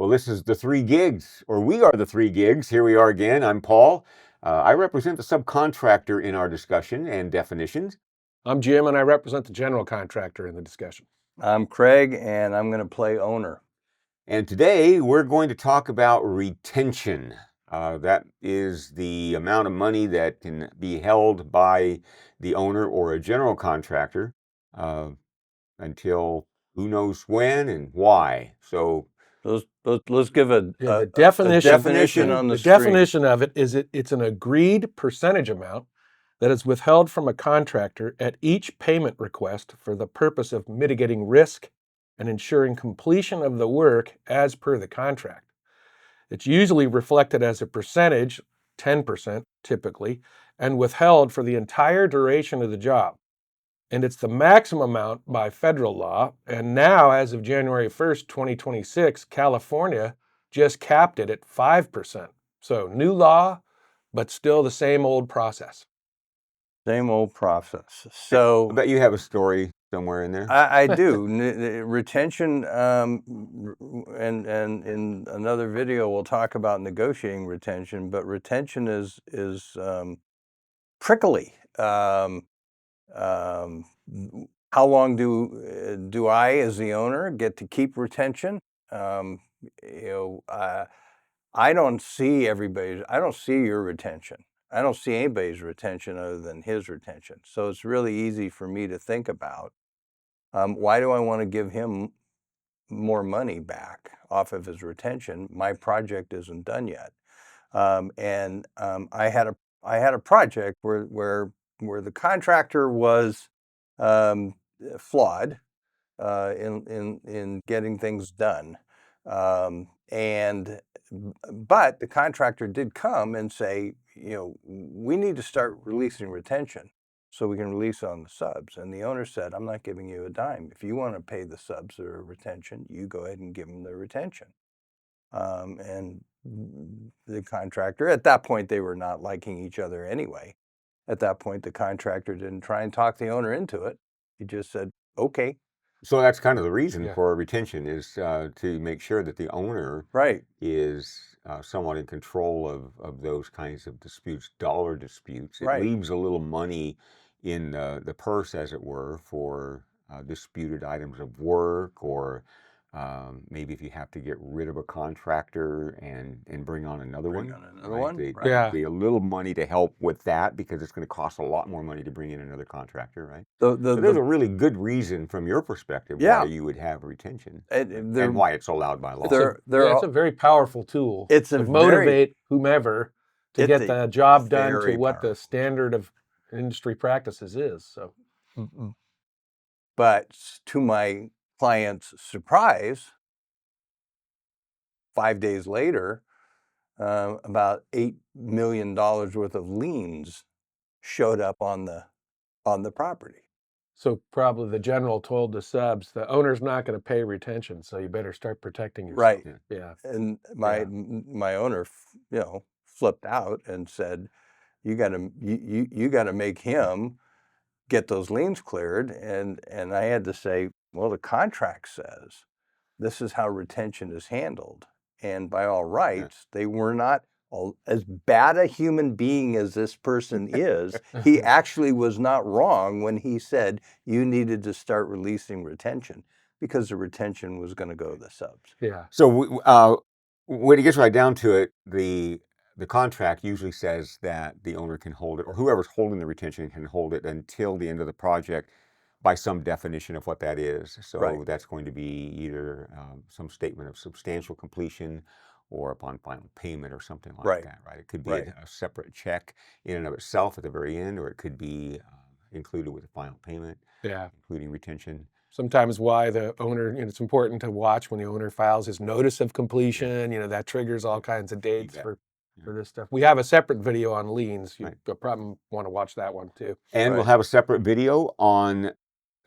Well, this is the three gigs, or we are the three gigs. Here we are again. I'm Paul. I represent the subcontractor in our discussion and definitions. I'm Jim, and I represent the general contractor in the discussion. I'm Craig, and I'm going to play owner. And today we're going to talk about retention. That is the amount of money that can be held by the owner or a general contractor until who knows when and why. So let's give a definition on the The screen. definition of it is it's an agreed percentage amount that is withheld from a contractor at each payment request for the purpose of mitigating risk and ensuring completion of the work as per the contract. It's usually reflected as a percentage, 10% typically, and withheld for the entire duration of the job. And it's the maximum amount by federal law. And now, as of January 1st, 2026, California just capped it at 5%. So new law, but still the same old process. Same old process. So I bet you have a story somewhere in there. I do. Retention, and in another video we'll talk about negotiating retention, but retention is prickly. How long do I, as the owner, get to keep retention? I don't see your retention. I don't see anybody's retention other than his retention. So it's really easy for me to think about, why do I want to give him more money back off of his retention? My project isn't done yet. I had a project where the contractor was flawed in getting things done, but the contractor did come and say, we need to start releasing retention so we can release on the subs. And the owner said, I'm not giving you a dime. If you want to pay the subs or retention, you go ahead and give them the retention. And the contractor, at that point, they were not liking each other anyway. At that point, the contractor didn't try and talk the owner into it. He just said, okay. So that's kind of the reason for retention, is to make sure that the owner is somewhat in control of those kinds of disputes, dollar disputes. It leaves a little money in the purse, as it were, for disputed items of work, or maybe if you have to get rid of a contractor and bring on another one. Be a little money to help with that, because it's going to cost a lot more money to bring in another contractor, right? So there's a really good reason from your perspective why you would have retention and why it's allowed by law. It's a very powerful tool to motivate whomever to get the job done to what the standard of industry practices is. So, but to my client's surprise, 5 days later, about $8 million worth of liens showed up on the property. So probably the general told the subs, the owner's not going to pay retention, so you better start protecting yourself. Right. Yeah. And my owner, flipped out and said, you got to make him get those liens cleared. And I had to say, well, the contract says this is how retention is handled. And by all rights, they were not as bad a human being as this person is. He actually was not wrong when he said you needed to start releasing retention, because the retention was going to go to the subs. Yeah. So when it gets right down to it, the contract usually says that the owner can hold it, or whoever's holding the retention can hold it until the end of the project, by some definition of what that is. So that's going to be either some statement of substantial completion, or upon final payment, or something like that, right? It could be a separate check in and of itself at the very end, or it could be included with the final payment, including retention. Sometimes why the owner, it's important to watch when the owner files his notice of completion, that triggers all kinds of dates for this stuff. We have a separate video on liens. You'll probably want to watch that one too. And we'll have a separate video on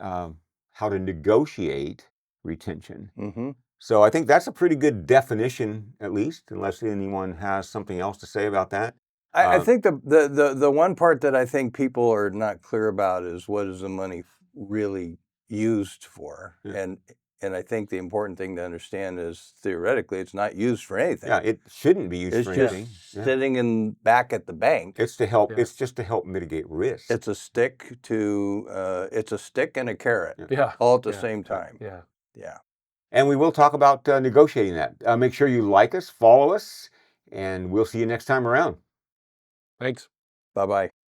how to negotiate retention. So I think that's a pretty good definition, at least, unless anyone has something else to say about that. I think the one part that I think people are not clear about is, what is the money really used for? And I think the important thing to understand is theoretically it's not used for anything. Yeah, it shouldn't be used It's for just anything. Yeah. sitting back at the bank. It's to help. It's just to help mitigate risk. It's a stick to. It's a stick and a carrot. Yeah. All at the same time. Yeah. Yeah. And we will talk about negotiating that. Make sure you like us, follow us, and we'll see you next time around. Thanks. Bye-bye.